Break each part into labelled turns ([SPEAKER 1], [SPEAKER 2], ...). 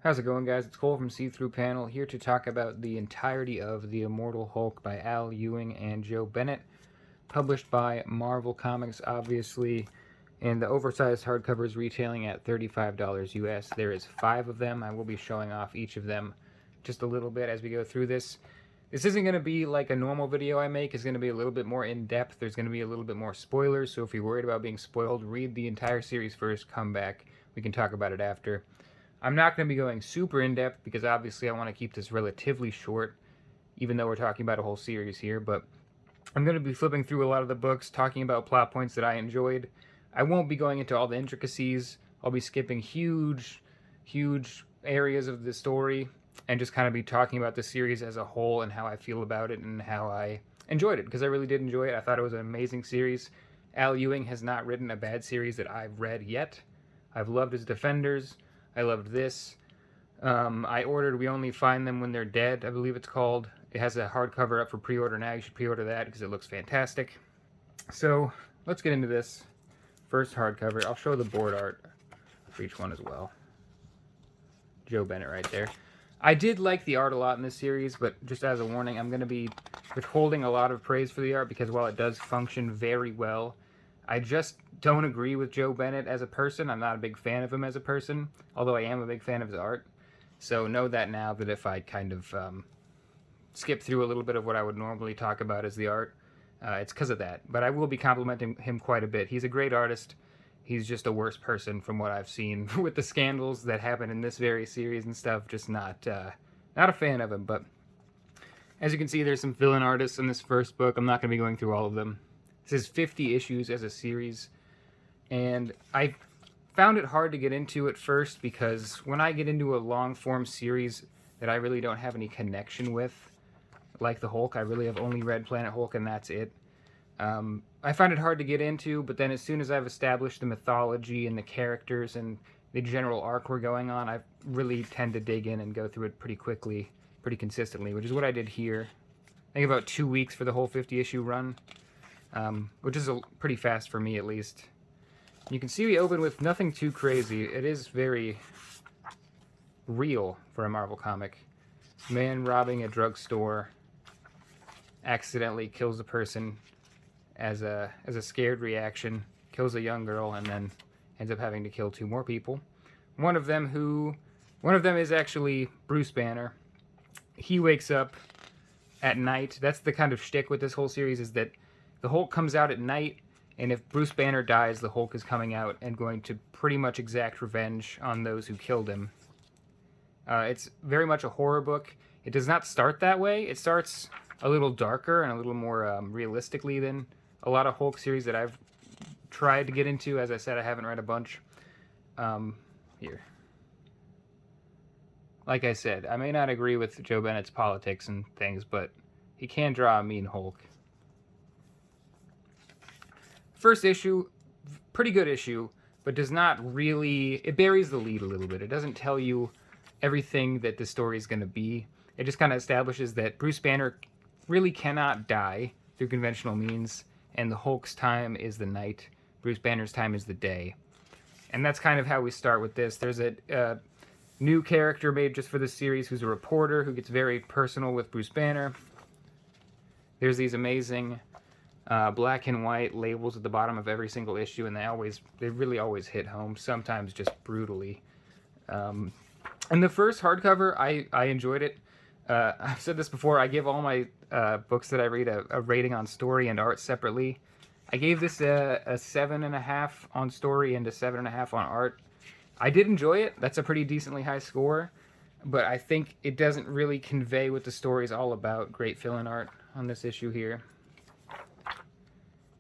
[SPEAKER 1] How's it going, guys? It's Cole from See Through Panel, here to talk about the entirety of The Immortal Hulk by Al Ewing and Joe Bennett, published by Marvel Comics, obviously, and the oversized hardcover is retailing at $35 US. There is 5 of them. I will be showing off each of them just a little bit as we go through this. This isn't going to be like a normal video I make. It's going to be a little bit more in-depth. There's going to be a little bit more spoilers, so if you're worried about being spoiled, read the entire series first, come back. We can talk about it after. I'm not going to be going super in-depth because obviously I want to keep this relatively short, even though we're talking about a whole series here, but I'm going to be flipping through a lot of the books, talking about plot points that I enjoyed. I won't be going into all the intricacies. I'll be skipping huge areas of the story and just kind of be talking about the series as a whole and how I feel about it and how I enjoyed it, because I really did enjoy it. I thought it was an amazing series. Al Ewing has not written a bad series that I've read yet. I've loved his Defenders. I loved this. I ordered We Only Find Them When They're Dead, I believe it's called. It has a hardcover up for pre-order now. You should pre-order that because it looks fantastic. So, let's get into this. First hardcover. I'll show the board art for each one as well. Joe Bennett right there. I did like the art a lot in this series, but just as a warning, I'm going to be withholding a lot of praise for the art because while it does function very well, I just don't agree with Joe Bennett as a person. I'm not a big fan of him as a person, although I am a big fan of his art. So know that now, that if I kind of skip through a little bit of what I would normally talk about as the art, it's because of that. But I will be complimenting him quite a bit. He's a great artist. He's just a worse person from what I've seen with the scandals that happen in this very series and stuff. Just not a fan of him. But as you can see, there's some villain artists in this first book. I'm not going to be going through all of them. This is 50 issues as a series, and I found it hard to get into at first because when I get into a long-form series that I really don't have any connection with, like the Hulk, I really have only read Planet Hulk and that's it. I find it hard to get into, but then as soon as I've established the mythology and the characters and the general arc we're going on, I really tend to dig in and go through it pretty quickly, pretty consistently, which is what I did here. I think about 2 weeks for the whole 50-issue run. Which is pretty fast for me, at least. You can see we open with nothing too crazy. It is very real for a Marvel comic. Man robbing a drugstore accidentally kills a person as a scared reaction, kills a young girl, and then ends up having to kill 2 more people. One of them is actually Bruce Banner. He wakes up at night. That's the kind of shtick with this whole series, is that the Hulk comes out at night, and if Bruce Banner dies, the Hulk is coming out and going to pretty much exact revenge on those who killed him. It's very much a horror book. It does not start that way. It starts a little darker and a little more realistically than a lot of Hulk series that I've tried to get into. As I said, I haven't read a bunch. Here. Like I said, I may not agree with Joe Bennett's politics and things, but he can draw a mean Hulk. First issue, pretty good issue, but does not really... It buries the lead a little bit. It doesn't tell you everything that the story is going to be. It just kind of establishes that Bruce Banner really cannot die through conventional means, and the Hulk's time is the night. Bruce Banner's time is the day. And that's kind of how we start with this. There's a new character made just for this series who's a reporter who gets very personal with Bruce Banner. There's these amazing... black and white labels at the bottom of every single issue, and they really always hit home, sometimes just brutally. And the first hardcover, I enjoyed it. I've said this before, I give all my books that I read a rating on story and art separately. I gave this a 7.5 on story and a 7.5 on art. I did enjoy it. That's a pretty decently high score, but I think it doesn't really convey what the story's all about. Great fill-in art on this issue here.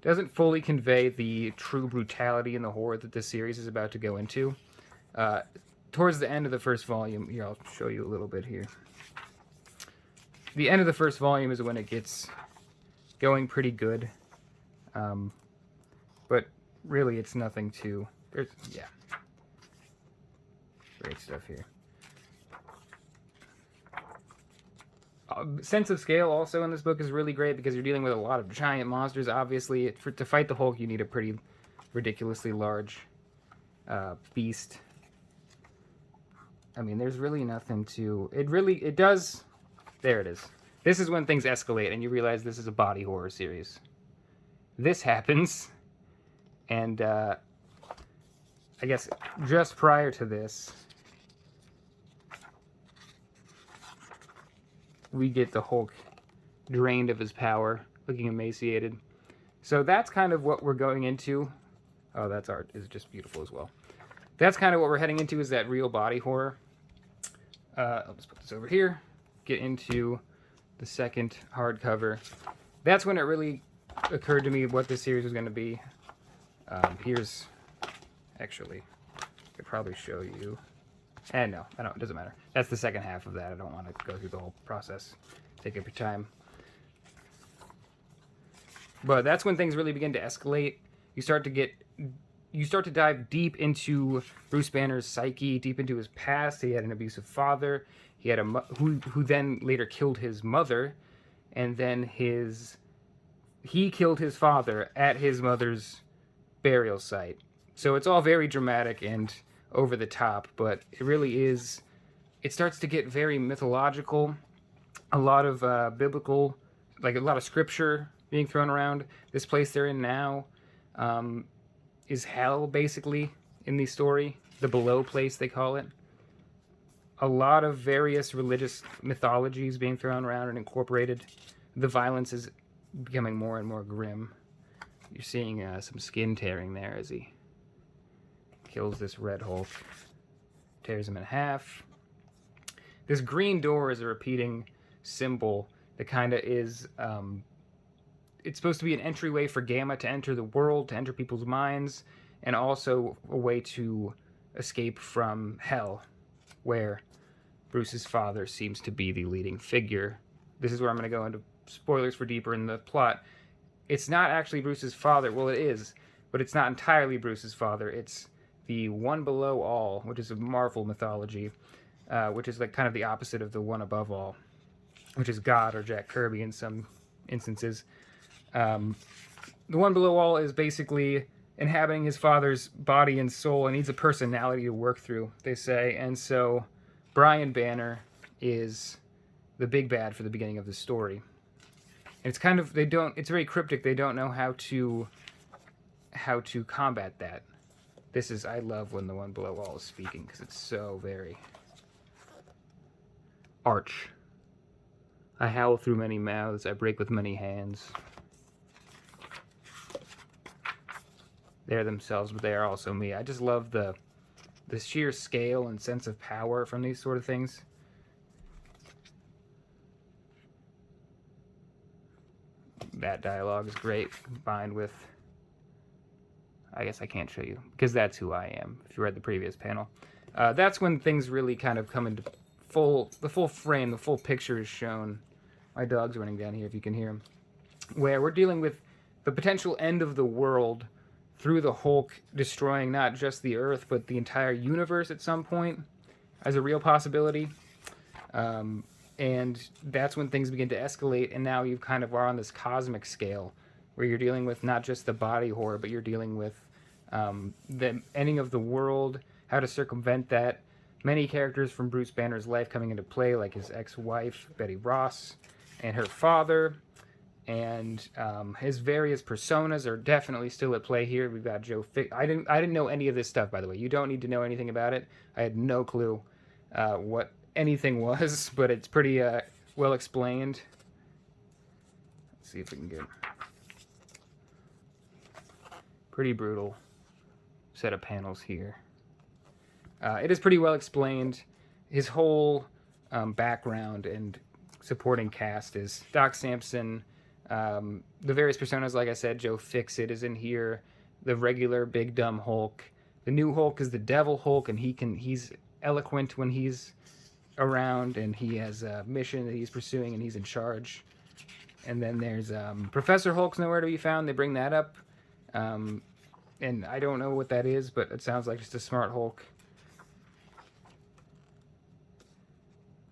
[SPEAKER 1] Doesn't fully convey the true brutality and the horror that this series is about to go into. Towards the end of the first volume, here, I'll show you a little bit here. The end of the first volume is when it gets going pretty good. But really, it's nothing too... yeah. Great stuff here. Sense of scale also in this book is really great because you're dealing with a lot of giant monsters. Obviously, to fight the Hulk, you need a pretty ridiculously large beast. I mean, there's really nothing to... It does... There it is. This is when things escalate and you realize this is a body horror series. This happens, and I guess just prior to this, we get the Hulk drained of his power, looking emaciated. So that's kind of what we're going into. Oh, that's art is just beautiful as well. That's kind of what we're heading into, is that real body horror. I'll just put this over here. Get into the second hardcover. That's when it really occurred to me what this series was going to be. Here's, actually, I could probably show you. And no, it doesn't matter. That's the second half of that. I don't want to go through the whole process. Take up your time. But that's when things really begin to escalate. You start to dive deep into Bruce Banner's psyche, deep into his past. He had an abusive father. He had who then later killed his mother, and then he killed his father at his mother's burial site. So it's all very dramatic and over the top, but it really is. It starts to get very mythological. A lot of biblical, like a lot of scripture being thrown around. This place they're in now is hell, basically, in the story. The below place, they call it. A lot of various religious mythologies being thrown around and incorporated. The violence is becoming more and more grim. You're seeing some skin tearing there as he kills this Red Hulk. Tears him in half. This green door is a repeating symbol that kind of is... it's supposed to be an entryway for Gamma to enter the world, to enter people's minds, and also a way to escape from hell, where Bruce's father seems to be the leading figure. This is where I'm going to go into spoilers for deeper in the plot. It's not actually Bruce's father. Well, it is, but it's not entirely Bruce's father. It's the One Below All, which is a Marvel mythology, which is like kind of the opposite of the One Above All, which is God or Jack Kirby in some instances. The One Below All is basically inhabiting his father's body and soul and needs a personality to work through, they say. And so Brian Banner is the big bad for the beginning of the story. And it's kind of, it's very cryptic. They don't know how to combat that. I love when the One Below All is speaking, because it's so very arch. I howl through many mouths, I break with many hands. They're themselves, but they are also me. I just love the sheer scale and sense of power from these sort of things. That dialogue is great, combined with... I guess I can't show you, because that's who I am, if you read the previous panel. That's when things really kind of come into the full frame, the full picture is shown. My dog's running down here, if you can hear him. Where we're dealing with the potential end of the world through the Hulk destroying not just the Earth, but the entire universe at some point, as a real possibility. And that's when things begin to escalate, and now you kind of are on this cosmic scale, where you're dealing with not just the body horror, but you're dealing with the ending of the world, how to circumvent that. Many characters from Bruce Banner's life coming into play, like his ex-wife, Betty Ross, and her father, and his various personas are definitely still at play here. We've got Joe Fix. I didn't know any of this stuff, by the way. You don't need to know anything about it. I had no clue what anything was, but it's pretty well explained. Let's see if we can get pretty brutal set of panels here. It is pretty well explained. His whole background and supporting cast is Doc Samson. The various personas, like I said, Joe Fixit is in here. The regular big dumb Hulk. The new Hulk is the Devil Hulk, and he's eloquent when he's around, and he has a mission that he's pursuing, and he's in charge. And then there's Professor Hulk's nowhere to be found. They bring that up. And I don't know what that is, but it sounds like just a smart Hulk.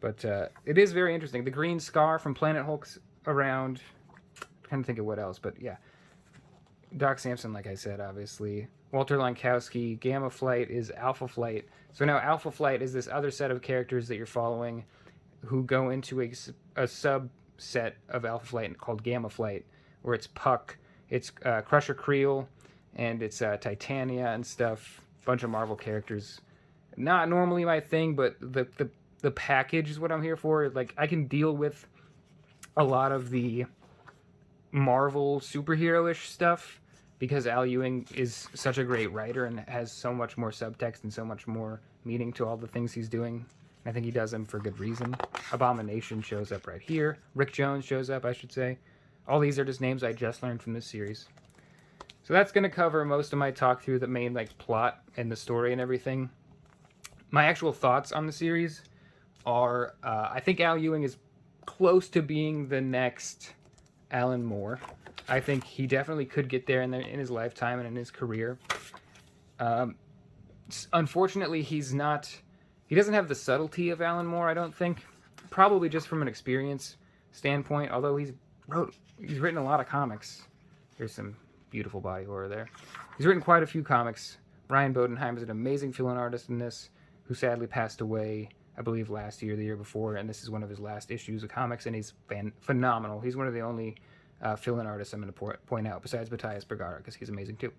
[SPEAKER 1] But it is very interesting. The green scar from Planet Hulk's around. I'm trying to think of what else, but yeah. Doc Samson, like I said, obviously. Walter Lankowski. Gamma Flight is Alpha Flight. So now Alpha Flight is this other set of characters that you're following who go into a subset of Alpha Flight called Gamma Flight, where it's Puck, it's Crusher Creel, and it's Titania and stuff. Bunch of Marvel characters. Not normally my thing, but the package is what I'm here for. Like, I can deal with a lot of the Marvel superhero-ish stuff because Al Ewing is such a great writer and has so much more subtext and so much more meaning to all the things he's doing. I think he does them for good reason. Abomination shows up right here. Rick Jones shows up, I should say. All these are just names I just learned from this series. So that's going to cover most of my talk through the main like plot and the story and everything. My actual thoughts on the series are, I think Al Ewing is close to being the next Alan Moore. I think he definitely could get there in his lifetime and in his career. Unfortunately, he doesn't have the subtlety of Alan Moore, I don't think. Probably just from an experience standpoint, although he's written a lot of comics. There's some beautiful body horror there. He's written quite a few comics. Ryan Bodenheim is an amazing fill-in artist in this, who sadly passed away, I believe, last year, the year before, and this is one of his last issues of comics, and he's phenomenal. He's one of the only fill-in artists I'm going to point out, besides Matthias Bergara, because he's amazing too.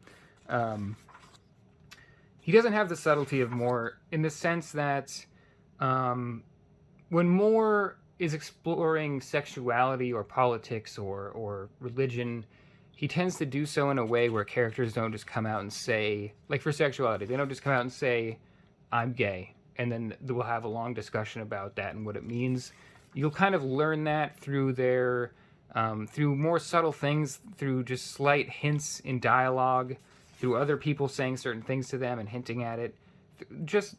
[SPEAKER 1] He doesn't have the subtlety of Moore in the sense that when Moore is exploring sexuality or politics or religion, he tends to do so in a way where characters don't just come out and say, like for sexuality, they don't just come out and say, I'm gay, and then we'll have a long discussion about that and what it means. You'll kind of learn that through their, through more subtle things, through just slight hints in dialogue, through other people saying certain things to them and hinting at it. Just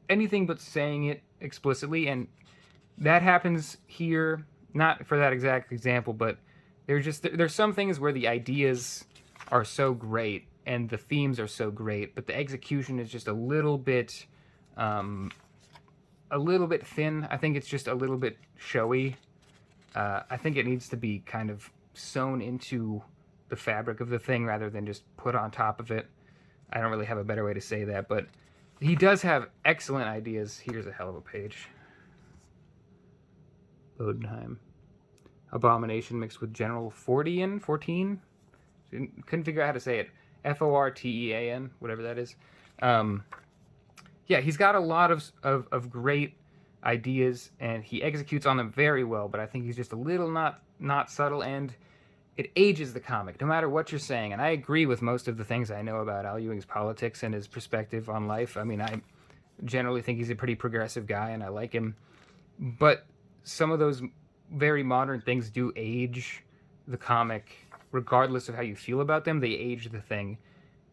[SPEAKER 1] anything but saying it explicitly, and that happens here, not for that exact example, but there's some things where the ideas are so great and the themes are so great, but the execution is just a little bit thin. I think it's just a little bit showy. I think it needs to be kind of sewn into the fabric of the thing rather than just put on top of it. I don't really have a better way to say that, but he does have excellent ideas. Here's a hell of a page. Bodenheim. Abomination mixed with General 14? Couldn't figure out how to say it. Fortean, whatever that is. Yeah, he's got a lot of great ideas, and he executes on them very well, but I think he's just a little not subtle, and it ages the comic, no matter what you're saying. And I agree with most of the things I know about Al Ewing's politics and his perspective on life. I mean, I generally think he's a pretty progressive guy, and I like him. But some of those very modern things do age the comic, regardless of how you feel about them. They age the thing.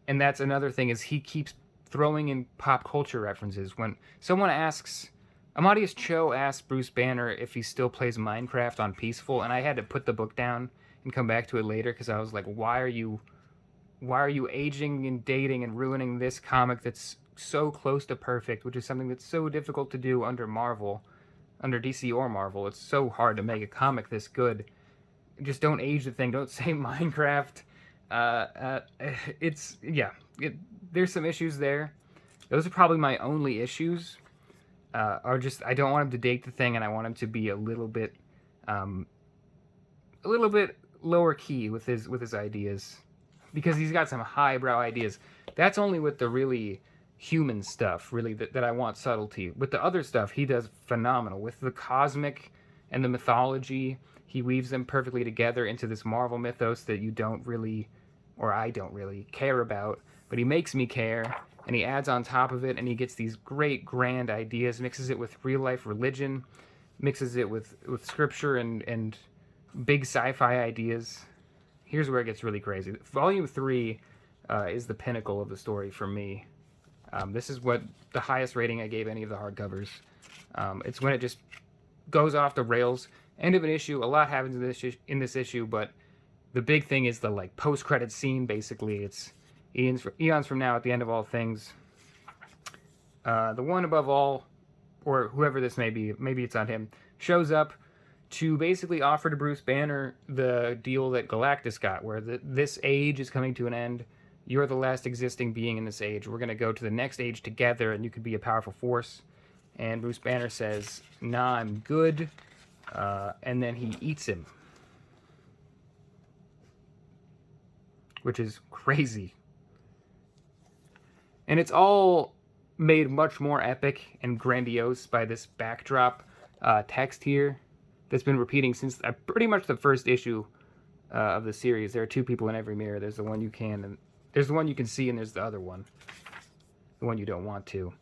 [SPEAKER 1] And that's another thing, is he keeps throwing in pop culture references. When someone asks, Amadeus Cho asked Bruce Banner if he still plays Minecraft on Peaceful, and I had to put the book down and come back to it later, because I was like, why are you aging and dating and ruining this comic that's so close to perfect, which is something that's so difficult to do under DC or Marvel. It's so hard to make a comic this good. Just don't age the thing. Don't say Minecraft. There's some issues there. Those are probably my only issues. Are just, I don't want him to date the thing, and I want him to be a little bit lower key with his ideas, because he's got some highbrow ideas. That's only with the really human stuff, really, that I want subtlety. With the other stuff, he does phenomenal. With the cosmic and the mythology, he weaves them perfectly together into this Marvel mythos that you don't really, or I don't really, care about, but he makes me care, and he adds on top of it, and he gets these great, grand ideas, mixes it with real-life religion, mixes it with scripture and big sci-fi ideas. Here's where it gets really crazy. Volume 3 is the pinnacle of the story for me. This is what the highest rating I gave any of the hardcovers. It's when it just goes off the rails. End of an issue. A lot happens in this issue, but the big thing is the like post-credit scene. Basically, it's eons from now at the end of all things. The one above all, or whoever this may be, maybe it's on him, shows up to basically offer to Bruce Banner the deal that Galactus got, where this age is coming to an end. You're the last existing being in this age. We're going to go to the next age together, and you could be a powerful force. And Bruce Banner says, nah, I'm good. And then he eats him, which is crazy. And it's all made much more epic and grandiose by this backdrop text here that's been repeating since pretty much the first issue of the series. There are two people in every mirror. There's the one you can, and there's the one you can see, and there's the other one, the one you don't want to.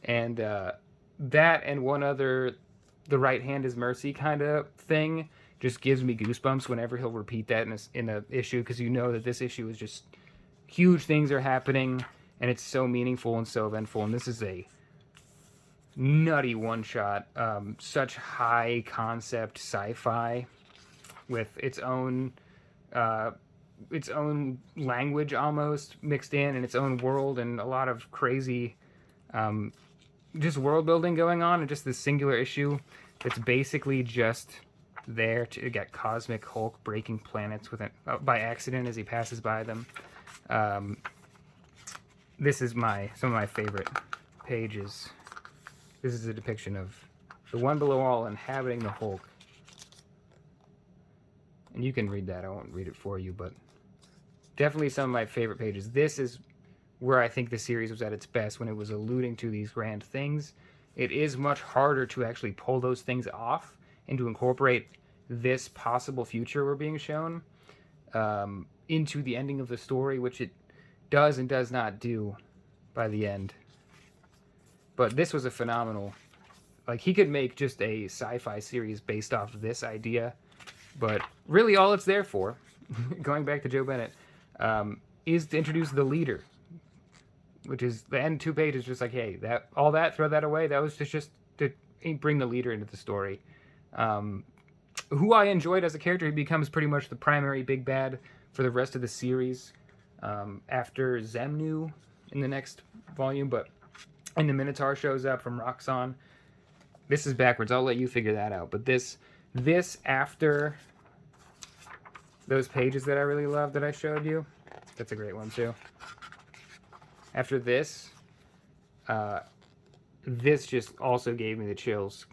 [SPEAKER 1] And that and one other, the right hand is mercy kind of thing, just gives me goosebumps whenever he'll repeat that in a issue, because you know that this issue is just huge things are happening, and it's so meaningful and so eventful. And this is a nutty one-shot, such high concept sci-fi with its own language almost mixed in, and its own world, and a lot of crazy just world building going on, and just this singular issue that's basically just there to get Cosmic Hulk breaking planets with by accident as he passes by them. This is some of my favorite pages. This is a depiction of the One Below All inhabiting the Hulk. And you can read that. I won't read it for you, but definitely some of my favorite pages. This is where I think the series was at its best, when it was alluding to these grand things. It is much harder to actually pull those things off and to incorporate this possible future we're being shown into the ending of the story, which it does and does not do by the end. But this was a phenomenal... Like, he could make just a sci-fi series based off of this idea, but really all it's there for, going back to Joe Bennett, is to introduce the leader, which is the end 2 pages, just like, hey, throw that away. That was just to bring the leader into the story. Who I enjoyed as a character. He becomes pretty much the primary big bad for the rest of the series after Zemnu in the next volume, and the Minotaur shows up from Roxxon. This is backwards. I'll let you figure that out. But this after those pages that I really love that I showed you, that's a great one too. After this, this just also gave me the chills.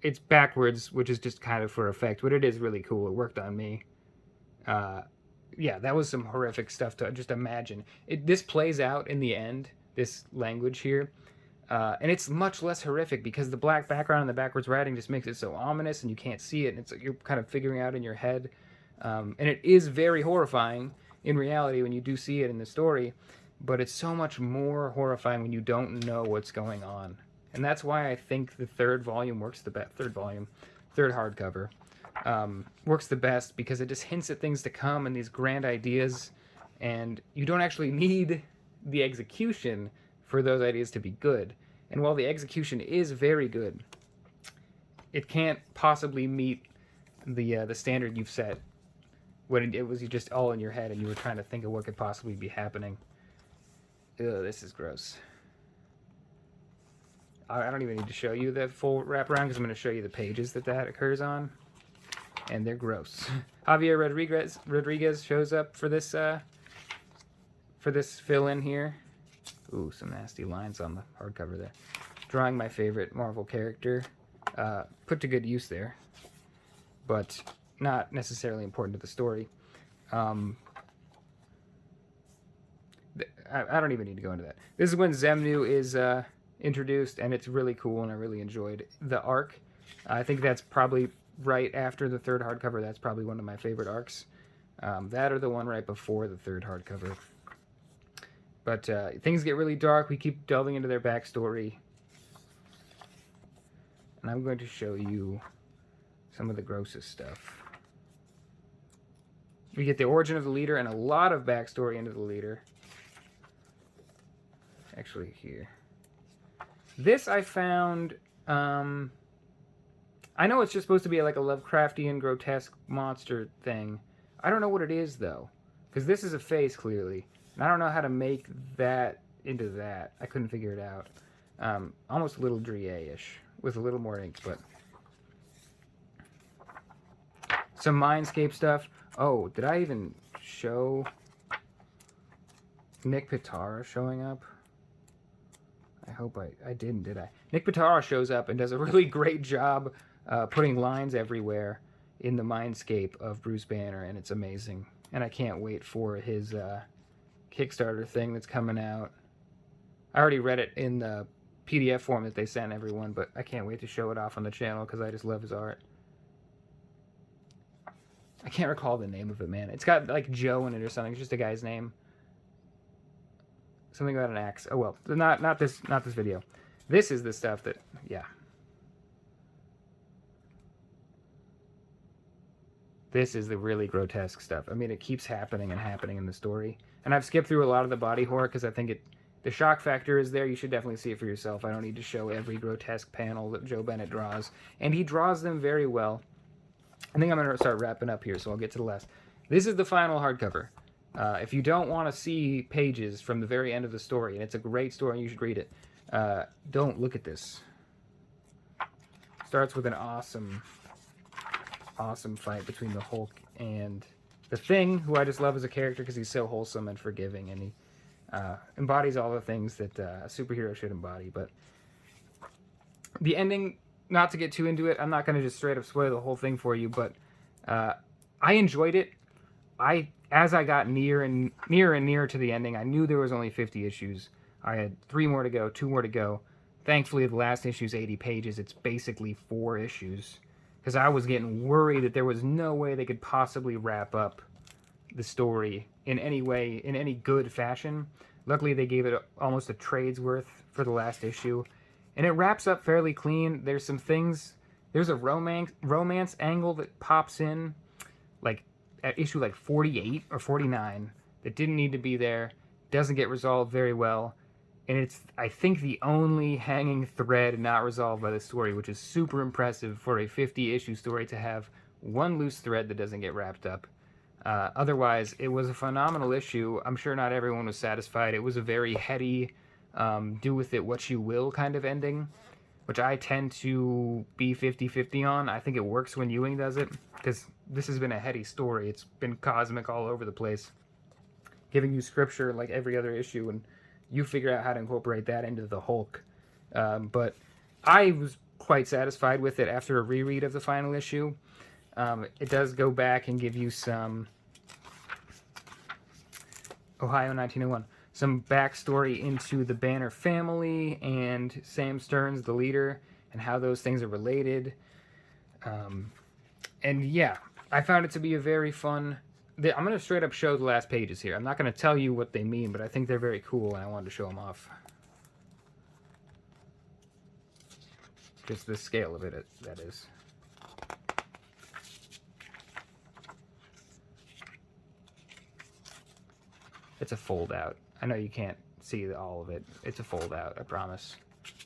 [SPEAKER 1] It's backwards, which is just kind of for effect, but it is really cool. It worked on me. Yeah, that was some horrific stuff to just imagine. This plays out in the end, this language here, and it's much less horrific because the black background and the backwards writing just makes it so ominous, and you can't see it, and it's like you're kind of figuring out in your head. And it is very horrifying in reality when you do see it in the story, but it's so much more horrifying when you don't know what's going on. And that's why I think the third volume works the best. Third hardcover works the best, because it just hints at things to come and these grand ideas, and you don't actually need the execution for those ideas to be good. And while the execution is very good, it can't possibly meet the standard you've set when it was just all in your head and you were trying to think of what could possibly be happening. Ugh, this is gross. I don't even need to show you the full wraparound, because I'm going to show you the pages that occurs on, and they're gross. Javier Rodriguez shows up for this fill-in here. Ooh, some nasty lines on the hardcover there. Drawing my favorite Marvel character, put to good use there, but not necessarily important to the story. I don't even need to go into that. This is when Zemnu is introduced, and it's really cool, and I really enjoyed the arc. I think that's probably right after the third hardcover. That's probably one of my favorite arcs. That or the one right before the third hardcover. But things get really dark. We keep delving into their backstory. And I'm going to show you some of the grossest stuff. We get the origin of the leader and a lot of backstory into the leader. Actually, here. This I found... I know it's just supposed to be like a Lovecraftian, grotesque monster thing. I don't know what it is, though. Because this is a face, clearly. And I don't know how to make that into that. I couldn't figure it out. Almost a little Drie-ish, with a little more ink, but... Some Mindscape stuff. Oh, did I even show... Nick Pitara showing up. I hope I didn't, did I? Nick Pitara shows up and does a really great job putting lines everywhere in the mindscape of Bruce Banner, and it's amazing. And I can't wait for his Kickstarter thing that's coming out. I already read it in the PDF form that they sent everyone, but I can't wait to show it off on the channel because I just love his art. I can't recall the name of it, man. It's got like Joe in it or something. It's just a guy's name. Something about an axe. Oh well, not this video. This is the stuff that, yeah. This is the really grotesque stuff. I mean, it keeps happening and happening in the story. And I've skipped through a lot of the body horror because I think the shock factor is there. You should definitely see it for yourself. I don't need to show every grotesque panel that Joe Bennett draws. And he draws them very well. I think I'm going to start wrapping up here, so I'll get to the last. This is the final hardcover. If you don't want to see pages from the very end of the story, and it's a great story and you should read it, don't look at this. Starts with an awesome fight between the Hulk and the Thing, who I just love as a character because he's so wholesome and forgiving, and he embodies all the things that a superhero should embody. But the ending, not to get too into it, I'm not going to just straight up spoil the whole thing for you, but I enjoyed it. As I got nearer and nearer to the ending, I knew there was only 50 issues. I had 3 more to go, 2 more to go. Thankfully, the last issue is 80 pages. It's basically 4 issues. Because I was getting worried that there was no way they could possibly wrap up the story in any way, in any good fashion. Luckily, they gave it almost a trade's worth for the last issue. And it wraps up fairly clean. There's some things... There's a romance angle that pops in, like, at issue like 48 or 49 that didn't need to be there, doesn't get resolved very well, and it's, I think, the only hanging thread not resolved by the story, which is super impressive for a 50-issue story to have one loose thread that doesn't get wrapped up. Otherwise, it was a phenomenal issue. I'm sure not everyone was satisfied. It was a very heady, do with it what you will kind of ending, which I tend to be 50-50 on. I think it works when Ewing does it, because this has been a heady story. It's been cosmic all over the place, giving you scripture like every other issue, and you figure out how to incorporate that into the Hulk. But I was quite satisfied with it after a reread of the final issue. It does go back and give you some Ohio 1901. Some backstory into the Banner family and Sam Stearns, the leader, and how those things are related. And yeah, I found it to be a very fun... I'm going to straight up show the last pages here. I'm not going to tell you what they mean, but I think they're very cool, and I wanted to show them off. Just the scale of it, that is. It's a fold-out. I know you can't see all of it. It's a fold-out, I promise.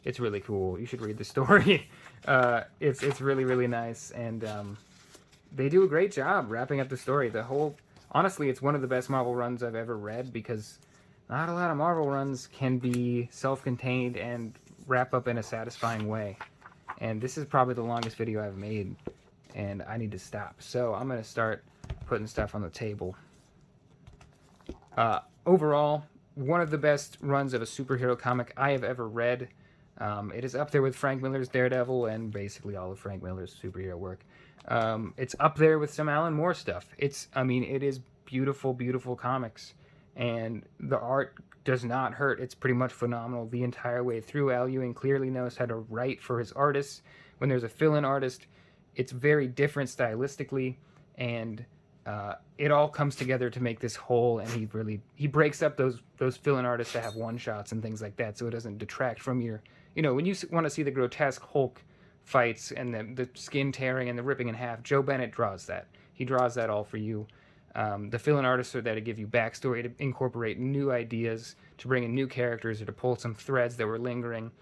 [SPEAKER 1] It's really cool. You should read the story. It's really, really nice, and they do a great job wrapping up the story. Honestly, it's one of the best Marvel runs I've ever read, because not a lot of Marvel runs can be self-contained and wrap up in a satisfying way. And this is probably the longest video I've made, and I need to stop. So I'm going to start putting stuff on the table. Overall, one of the best runs of a superhero comic I have ever read. It is up there with Frank Miller's Daredevil and basically all of Frank Miller's superhero work. It's up there with some Alan Moore stuff. It is beautiful, beautiful comics. And the art does not hurt. It's pretty much phenomenal the entire way through. Al Ewing clearly knows how to write for his artists. When there's a fill-in artist, it's very different stylistically, and it all comes together to make this whole, and he breaks up those fill-in artists to have one-shots and things like that, so it doesn't detract from your... when you want to see the grotesque Hulk fights and the skin tearing and the ripping in half, Joe Bennett draws that. He draws that all for you. The fill-in artists are there to give you backstory, to incorporate new ideas, to bring in new characters, or to pull some threads that were lingering.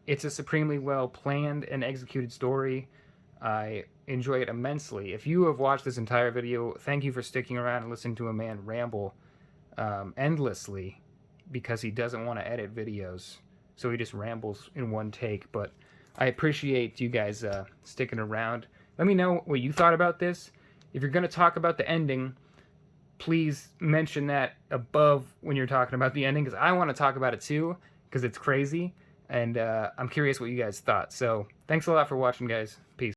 [SPEAKER 1] It's a supremely well-planned and executed story. I enjoy it immensely. If you have watched this entire video, thank you for sticking around and listening to a man ramble endlessly, because he doesn't want to edit videos, so he just rambles in one take. But I appreciate you guys sticking around. Let me know what you thought about this. If you're going to talk about the ending, please mention that above when you're talking about the ending, because I want to talk about it too, because it's crazy, and I'm curious what you guys thought. So thanks a lot for watching, guys. Peace.